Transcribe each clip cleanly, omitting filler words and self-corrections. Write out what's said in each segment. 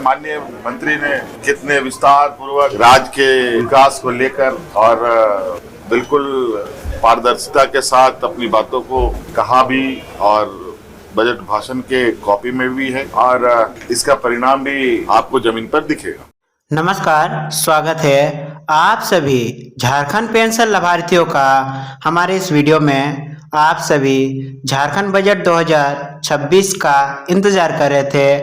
माननीय मंत्री ने कितने विस्तार पूर्वक राज्य के विकास को लेकर और बिल्कुल पारदर्शिता के साथ अपनी बातों को कहा भी, और बजट भाषण के कॉपी में भी है और इसका परिणाम भी आपको जमीन पर दिखेगा। नमस्कार, स्वागत है आप सभी झारखंड पेंशन लाभार्थियों का हमारे इस वीडियो में। आप सभी झारखंड बजट 2026 का इंतजार कर रहे थे।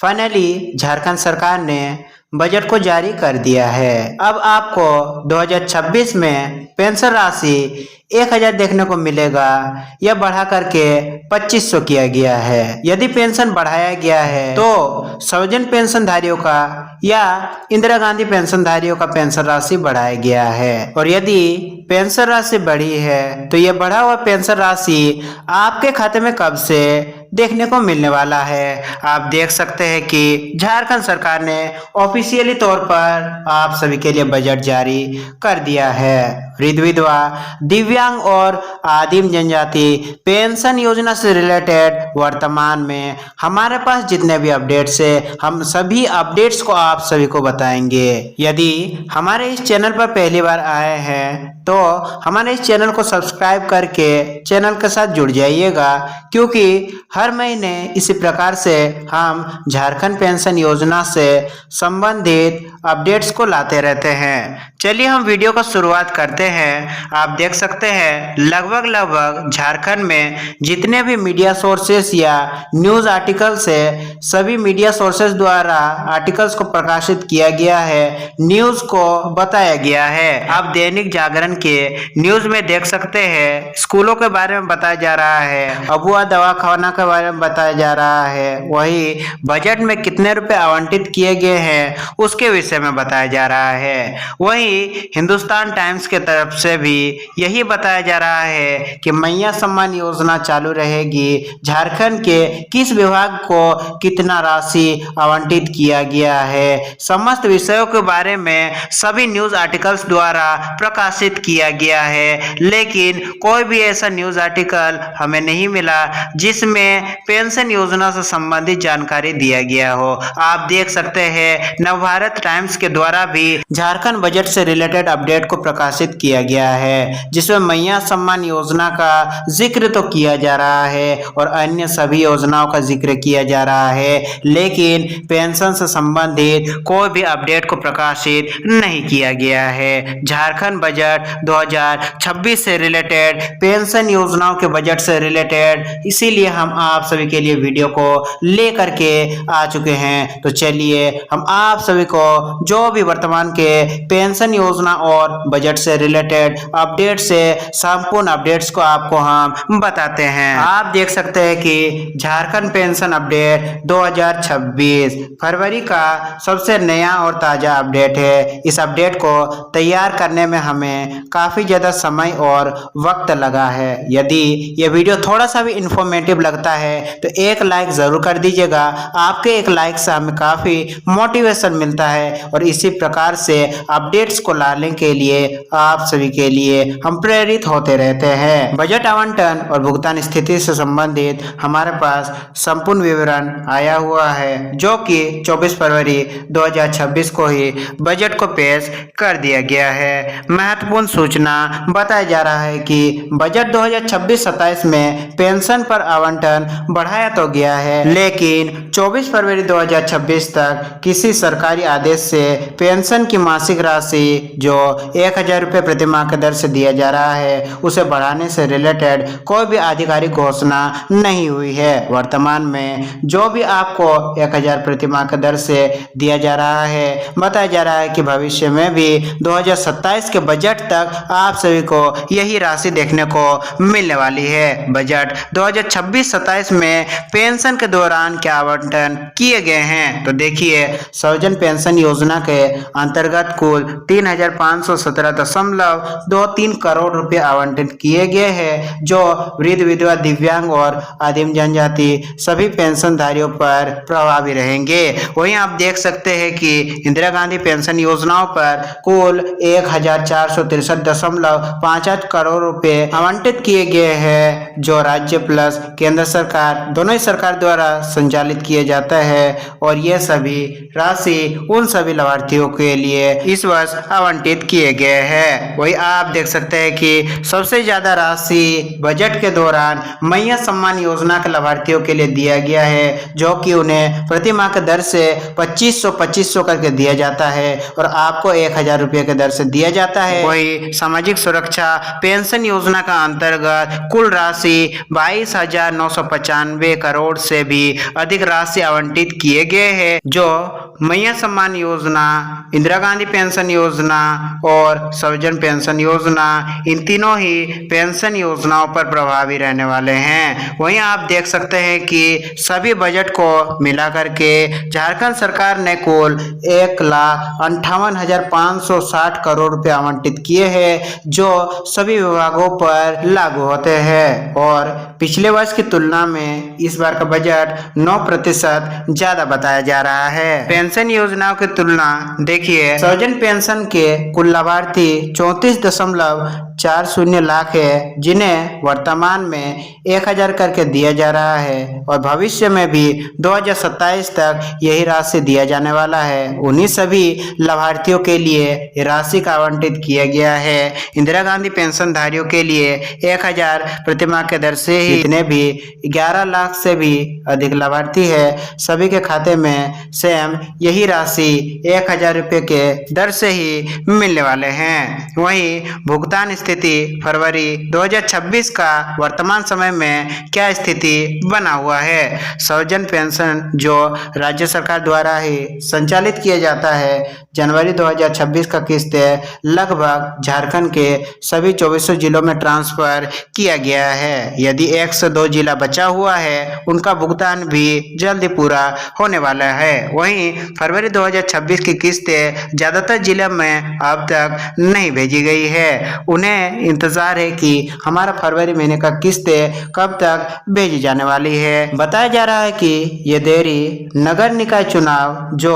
फाइनली झारखंड सरकार ने बजट को जारी कर दिया है। अब आपको 2026 में पेंशन राशि 1000 देखने को मिलेगा। यह बढ़ा करके 2500 किया गया है। यदि पेंशन बढ़ाया गया है तो सर्वजन पेंशनधारियों का या इंदिरा गांधी पेंशनधारियों का पेंशन राशि बढ़ाया गया है। और यदि पेंशन राशि बढ़ी है तो यह बढ़ा हुआ पेंशन राशि आपके खाते में कब से देखने को मिलने वाला है। आप देख सकते हैं कि झारखंड सरकार ने ऑफिशियली तौर पर आप सभी के लिए बजट जारी कर दिया है। वृद्ध विधवा, दिव्यांग और आदिम जनजाति पेंशन योजना से रिलेटेड वर्तमान में हमारे पास जितने भी अपडेट्स है, हम सभी अपडेट्स को आप सभी को बताएंगे। यदि हमारे इस चैनल पर पहली बार आए हैं तो हमारे इस चैनल को सब्सक्राइब करके चैनल के साथ जुड़ जाइएगा, क्योंकि हर महीने इसी प्रकार से हम झारखंड पेंशन योजना से संबंधित अपडेट्स को लाते रहते हैं। चलिए हम वीडियो का शुरुआत करते हैं। आप देख सकते हैं लगभग झारखंड में जितने भी मीडिया सोर्सेस या न्यूज़ आर्टिकल्स है, सभी मीडिया सोर्सेस द्वारा आर्टिकल्स को प्रकाशित किया गया है, न्यूज़ को बताया गया है। आप दैनिक जागरण के न्यूज़ में देख सकते हैं स्कूलों के बारे में बताया जा रहा है, अबुआ दवाखाना के बारे में बताया जा रहा है, वही बजट में कितने रुपए आवंटित किए गए हैं उसके विषय में बताया जा रहा है। वही हिंदुस्तान टाइम्स के तरफ से भी यही बताया जा रहा है कि मैया सम्मान योजना चालू रहेगी, झारखंड के किस विभाग को कितना राशि आवंटित किया गया है, समस्त विषयों के बारे में सभी न्यूज़ आर्टिकल्स द्वारा प्रकाशित किया गया है। लेकिन कोई भी ऐसा न्यूज़ आर्टिकल हमें नहीं मिला जिसमें पेंशन योजना से संबंधित जानकारी दिया गया हो। आप देख सकते हैं नवभारत टाइम्स के द्वारा भी झारखंड बजट से रिलेटेड अपडेट को प्रकाशित किया गया है, जिसमें मैया सम्मान योजना का जिक्र तो किया जा रहा है और अन्य सभी योजनाओं का जिक्र किया जा रहा है, लेकिन पेंशन से संबंधित कोई भी अपडेट को प्रकाशित नहीं किया गया है। झारखंड बजट 2026 से रिलेटेड, पेंशन योजनाओं के बजट से रिलेटेड, इसीलिए हम आप सभी के लिए वीडियो को लेकर के आ चुके हैं। तो चलिए हम आप सभी को जो भी वर्तमान के पेंशन योजना और बजट से रिलेटेड अपडेट से संपूर्ण अपडेट्स को आपको हम बताते हैं। आप देख सकते हैं कि झारखंड पेंशन अपडेट 2026 फरवरी का सबसे नया और ताजा अपडेट है। इस अपडेट को तैयार करने में हमें काफी ज्यादा समय और वक्त लगा है। यदि यह वीडियो थोड़ा सा भी इंफॉर्मेटिव लगता है तो एक लाइक जरूर कर दीजिएगा। आपके एक लाइक से हमें काफी मोटिवेशन मिलता है और इसी प्रकार से अपडेट्स को लाने के लिए आप सभी के लिए हम प्रेरित होते रहते हैं। बजट आवंटन और भुगतान स्थिति से संबंधित हमारे पास संपूर्ण विवरण आया हुआ है, जो कि 24 फरवरी 2026 को ही बजट को पेश कर दिया गया है। महत्वपूर्ण सूचना बताया जा रहा है कि बजट 2026-27 में पेंशन पर आवंटन बढ़ाया तो गया है, लेकिन 24 फरवरी 2026 तक किसी सरकारी आदेश से पेंशन की मासिक राशि जो 1000 रुपये प्रति माह के दर से दिया जा रहा है उसे बढ़ाने से रिलेटेड कोई भी आधिकारिक घोषणा नहीं हुई है। वर्तमान में जो भी आपको 1000 प्रति माह के दर से दिया जा रहा है, बताया जा रहा है कि भविष्य में भी 2027 के बजट तक आप सभी को यही राशि देखने को मिलने वाली है। बजट 2026-27 में पेंशन के दौरान क्या आवंटन किए गए हैं तो देखिए, सर्वजन पेंशन योजना के अंतर्गत कुल 3517.23 करोड़ रुपए आवंटित किए गए हैं, जो वृद्ध विधवा, दिव्यांग और आदिम जनजाति सभी पेंशनधारियों पर प्रभावी रहेंगे। वहीं आप देख सकते हैं कि इंदिरा गांधी पेंशन योजनाओं पर कुल 1463.58 करोड़ रुपए आवंटित किए गए हैं, जो राज्य प्लस केंद्र सरकार दोनों ही सरकार द्वारा संचालित किया जाता है और ये सभी राशि उन सभी लाभार्थियों के लिए इस वर्ष आवंटित किए गए हैं। वही आप देख सकते हैं कि सबसे ज्यादा राशि बजट के दौरान मैया सम्मान योजना के लाभार्थियों के लिए दिया गया है, जो कि उन्हें प्रति माह के दर से 2500 करके दिया जाता है और आपको 1000 रुपये के दर से दिया जाता है। वही सामाजिक सुरक्षा पेंशन योजना का अंतर्गत कुल राशि 22,995 करोड़ से भी अधिक राशि आवंटित किए गए हैं, जो मैया सम्मान योजना, इंदिरा गांधी पेंशन योजना और सर्वजन पेंशन योजना, इन तीनों ही पेंशन योजनाओं पर प्रभावी रहने वाले हैं। वहीं आप देख सकते हैं कि सभी बजट को मिला करके झारखंड सरकार ने कुल 1,58,560 करोड़ रुपए आवंटित किए हैं, जो सभी विभागों पर लागू होते हैं और पिछले वर्ष की तुलना में इस बार का बजट 9% ज्यादा बताया जा रहा है। पेंशन योजनाओं की तुलना देखिए, सर्वजन पेंशन के कुल लाभार्थी 34.40 लाख है, जिन्हें वर्तमान में 1000 करके दिया जा रहा है और भविष्य में भी 2027 तक यही राशि दिया जाने वाला है। उन्हीं सभी लाभार्थियों के लिए ये राशि का आवंटित किया गया है। इंदिरा गांधी पेंशन धारियों के लिए 1000 प्रति माह के दर से ही इतने भी 11 लाख से भी अधिक लाभार्थी है, सभी के खाते में सेम यही राशि 1000 रुपये के दर से ही मिलने वाले हैं। वहीं भुगतान स्थिति फरवरी 2026 का वर्तमान समय में क्या स्थिति बना हुआ है। सर्वजन पेंशन जो राज्य सरकार द्वारा ही संचालित किया जाता है, जनवरी 2026 का किस्त लगभग झारखंड के सभी 24 जिलों में ट्रांसफर किया गया है। यदि 1 से 2 जिला बचा हुआ है, उनका भुगतान भी जल्दी पूरा होने वाला है। वहीं फरवरी 2026 की किस्तें ज्यादातर जिलों में अब तक नहीं भेजी गई है। उन्हें इंतजार है कि हमारा फरवरी महीने का किस्तें कब तक भेजी जाने वाली है। बताया जा रहा है कि ये देरी नगर निकाय चुनाव जो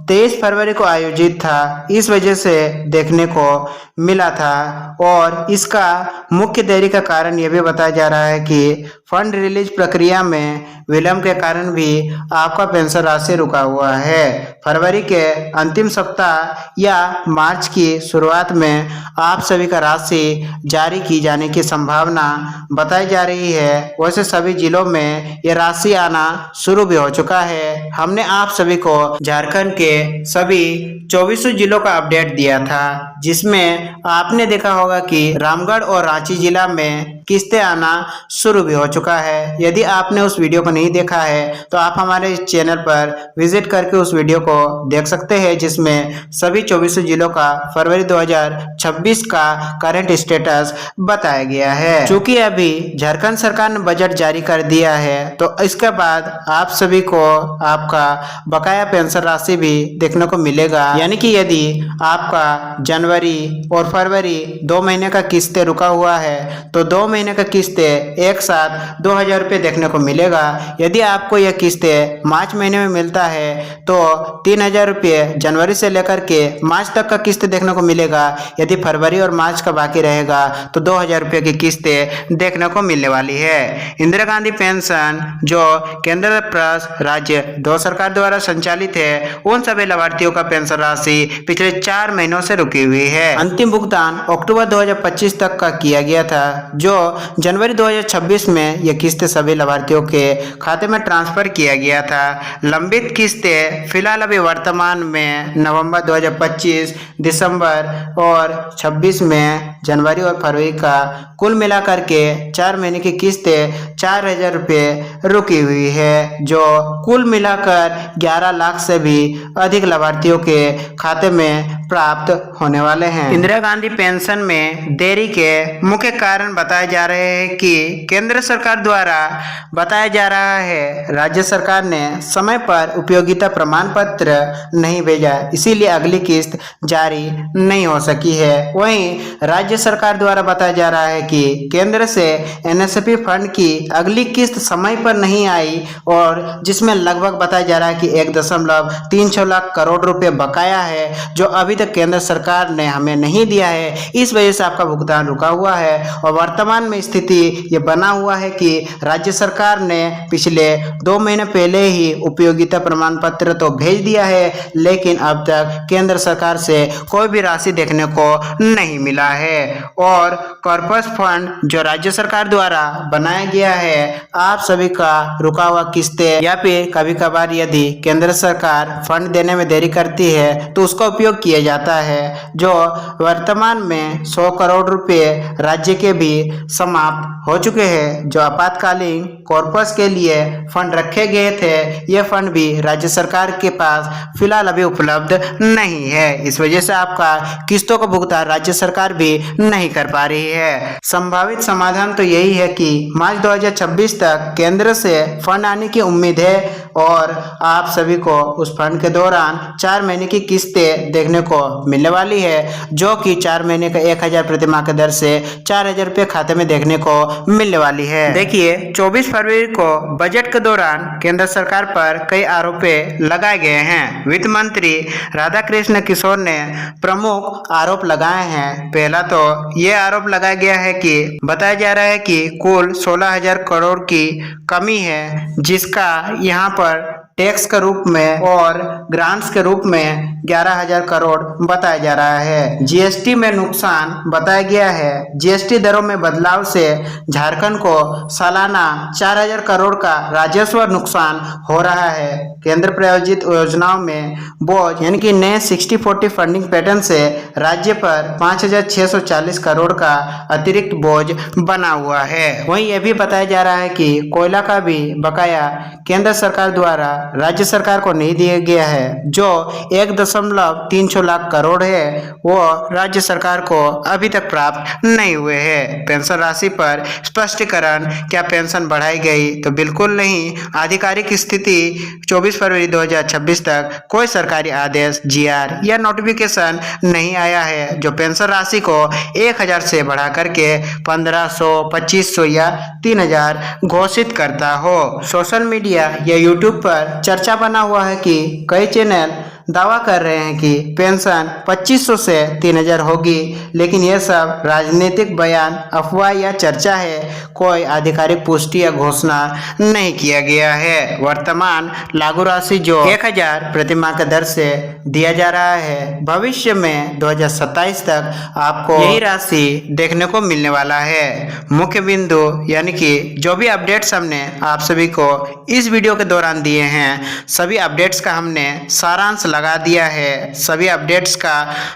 23 फरवरी को आयोजित था, इस वजह से देखने को मिला था और इसका मुख्य देरी का कारण यह भी बताया जा रहा है कि फंड रिलीज प्रक्रिया में विलंब के कारण भी आपका पेंशन राशि रुका हुआ है। फरवरी के अंतिम सप्ताह या मार्च की शुरुआत में आप सभी का राशि जारी की जाने की संभावना बताई जा रही है। वैसे सभी जिलों में ये राशि आना शुरू भी हो चुका है। हमने आप सभी को झारखंड के सभी 24 जिलों का अपडेट दिया था, जिसमें आपने देखा होगा कि रामगढ़ और रांची जिला में किस्तें आना शुरू भी हो चुका है। यदि आपने उस वीडियो को नहीं देखा है तो आप हमारे इस चैनल पर विजिट करके उस वीडियो को देख सकते हैं, जिसमें सभी 24 जिलों का फरवरी 2026 का करंट स्टेटस बताया गया है। चूंकि अभी झारखंड सरकार ने बजट जारी कर दिया है, तो इसके बाद आप सभी को आपका बकाया पेंशन राशि भी देखने को मिलेगा। यानी कि यदि आपका जनवरी और फरवरी 2 महीने का किस्तें रुका हुआ है, तो 2 महीने का किस्तें एक साथ 2000 रुपये देखने को मिलेगा। यदि आपको यह किस्तें मार्च महीने में मिलता है तो 3000 रुपये जनवरी से लेकर के मार्च तक का किस्त देखने को मिलेगा। यदि फरवरी और मार्च का बाकी रहेगा तो 2000 रुपये की किस्तें देखने को मिलने वाली है। इंदिरा गांधी पेंशन जो केंद्र प्लस राज्य दो सरकार द्वारा संचालित है, उन सभी लाभार्थियों का पेंशन राशि पिछले 4 महीनों से रुकी हुई है। अंतिम भुगतान अक्टूबर 2025 तक का किया गया था, जो जनवरी 2026 में यह किस्त सभी लाभार्थियों के खाते में ट्रांसफर किया गया था। लंबित किस्तें फिलहाल अभी वर्तमान में नवंबर 2025, दिसंबर और 26 में जनवरी और फरवरी का कुल मिलाकर के 4 महीने की किस्तें 4000 रुपये रुकी हुई है, जो कुल मिलाकर 11 लाख से भी अधिक लाभार्थियों के खाते में प्राप्त होने वाले हैं। इंदिरा गांधी पेंशन में देरी के मुख्य कारण बताए जा रहे हैं कि केंद्र सरकार द्वारा बताया जा रहा है, राज्य सरकार ने समय पर उपयोगिता प्रमाण पत्र नहीं भेजा, इसीलिए अगली किस्त जारी नहीं हो सकी है। वहीं राज्य सरकार द्वारा बताया जा रहा है कि केंद्र से एनएसपी फंड की अगली किस्त समय पर नहीं आई और जिसमें लगभग बताया जा रहा है कि 1.36 लाख करोड़ रुपए बकाया है, जो अभी तक केंद्र सरकार ने हमें नहीं दिया है, इस वजह से आपका भुगतान रुका हुआ है। और वर्तमान में स्थिति ये बना हुआ है कि राज्य सरकार ने पिछले 2 महीने पहले ही उपयोगिता प्रमाण पत्र तो भेज दिया है, लेकिन अब तक केंद्र सरकार से कोई भी राशि देखने को नहीं मिला है। और कॉर्पस फंड जो राज्य सरकार द्वारा बनाया गया है, आप सभी का रुका हुआ किस्तें या फिर कभी कभार यदि केंद्र सरकार फंड देने में देरी करती है तो उसका उपयोग किया जाता है। जो वर्तमान में 100 करोड़ रुपए राज्य के भी समाप्त हो चुके हैं। जो आपातकालीन कॉर्पस के लिए फंड रखे गए थे, ये फंड भी राज्य सरकार के पास फिलहाल अभी उपलब्ध नहीं है। इस वजह से आपका किस्तों का भुगतान राज्य सरकार भी नहीं कर पा रही है। संभावित समाधान तो यही है कि मार्च 2026 तक केंद्र से फंड आने की उम्मीद है और आप सभी को उस फंड के दौरान 4 महीने की किस्तें देखने को मिलने वाली है, जो कि 4 महीने का 1000 प्रति माह की दर से 4000 रुपये खाते में देखने को मिलने वाली है। देखिए, 24 फरवरी को बजट के दौरान केंद्र सरकार पर कई आरोप लगाए गए हैं। वित्त मंत्री राधाकृष्ण किशोर ने प्रमुख आरोप लगाए हैं। पहला तो ये आरोप लगाया गया है कि बताया जा रहा है कि कुल 16,000 करोड़ की कमी है, जिसका यहाँ पर टैक्स के रूप में और ग्रांट्स के रूप में 11,000 करोड़ बताया जा रहा है। जीएसटी में नुकसान बताया गया है। जीएसटी दरों में बदलाव से झारखंड को सालाना 4,000 करोड़ का राजस्व नुकसान हो रहा है। केंद्र प्रायोजित योजनाओं में बोझ यानी कि नए 60-40 फंडिंग पैटर्न से राज्य पर 5,640 करोड़ का अतिरिक्त बोझ बना हुआ है। वहीं यह भी बताया जा रहा है कि कोयला का भी बकाया केंद्र सरकार द्वारा राज्य सरकार को नहीं दिया गया है, जो 1.36 लाख करोड़ है, वो राज्य सरकार को अभी तक प्राप्त नहीं हुए हैं। पेंशन राशि पर स्पष्टीकरण, क्या पेंशन बढ़ाई गई? तो बिल्कुल नहीं। आधिकारिक स्थिति 24 फरवरी 2026 तक कोई सरकारी आदेश, जीआर या नोटिफिकेशन नहीं आया है जो पेंशन राशि को 1000 से बढ़ा करके 1500, 2500 या 3000 घोषित करता हो। सोशल मीडिया या यूट्यूब पर चर्चा बना हुआ है कि कई चैनल दावा कर रहे हैं कि पेंशन 2500 से 3000 होगी, लेकिन यह सब राजनीतिक बयान, अफवाह या चर्चा है। कोई आधिकारिक पुष्टि या घोषणा नहीं किया गया है। वर्तमान लागू राशि जो 1000 प्रति माह की दर से दिया जा रहा है, भविष्य में 2027 तक आपको यही राशि देखने को मिलने वाला है। मुख्य बिंदु यानी कि जो भी अपडेट्स हमने आप सभी को इस वीडियो के दौरान दिए हैं, सभी अपडेट्स का हमने सारांश लगा दिया है। सभी अपडेट्स का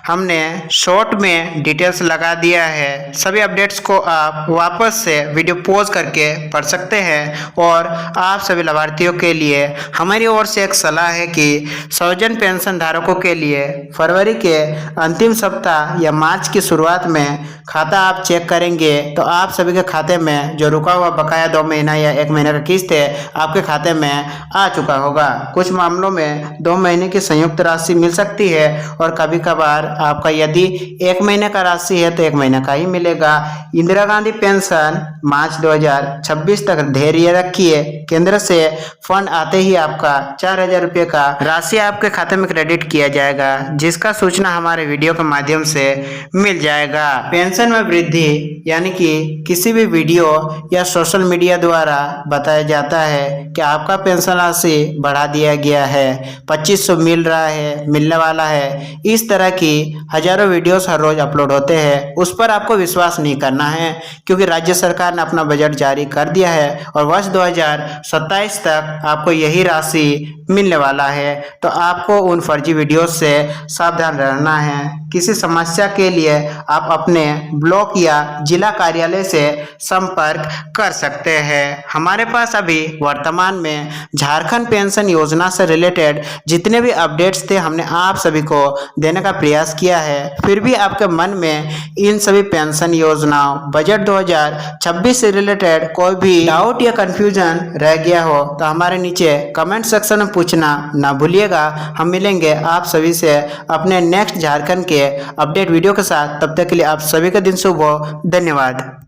हमने शॉर्ट में डिटेल्स लगा दिया है। सभी अपडेट्स को आप वापस से वीडियो पॉज करके पढ़ सकते हैं। और आप सभी लाभार्थियों के लिए हमारी ओर से एक सलाह है कि स्वजन पेंशन धारकों के लिए फरवरी के अंतिम सप्ताह या मार्च की शुरुआत में खाता आप चेक करेंगे तो आप सभी के खाते में जो रुका हुआ बकाया 2 महीना या 1 महीने का किस्त है, आपके खाते में आ चुका होगा। कुछ मामलों में 2 महीने की संयुक्त राशि मिल सकती है और कभी कभार आपका यदि 1 महीने का राशि है तो 1 महीने का ही मिलेगा। इंदिरा गांधी पेंशन मार्च 2026 तक धैर्य रखिए। केंद्र से फंड आते ही आपका 4000 रुपये का राशि आपके खाते में क्रेडिट किया जाएगा, जिसका सूचना हमारे वीडियो के माध्यम से मिल जाएगा। पेंशन में वृद्धि यानी कि किसी भी वीडियो या सोशल मीडिया द्वारा बताया जाता है कि आपका पेंशन राशि बढ़ा दिया गया है, 2500 मिल रहा है, मिलने वाला है, इस तरह की हजारों वीडियोस हर रोज अपलोड होते हैं। उस पर आपको विश्वास नहीं करना है, क्योंकि राज्य सरकार ने अपना बजट जारी कर दिया है और वर्ष 2027 तक आपको यही राशि मिलने वाला है। तो आपको उन फर्जी वीडियो से सावधान रहना है। किसी समस्या के लिए आप अपने ब्लॉक या जिला कार्यालय से संपर्क कर सकते हैं। हमारे पास अभी वर्तमान में झारखंड पेंशन योजना से रिलेटेड जितने भी अपडेट्स थे, हमने आप सभी को देने का प्रयास किया है। फिर भी आपके मन में इन सभी पेंशन योजनाओं, बजट 2026 से रिलेटेड कोई भी डाउट या कंफ्यूजन रह गया हो तो हमारे नीचे कमेंट सेक्शन में पूछना ना भूलिएगा। हम मिलेंगे आप सभी से अपने नेक्स्ट झारखंड के अपडेट वीडियो के साथ। तब तक के लिए आप सभी का दिन शुभ हो। धन्यवाद।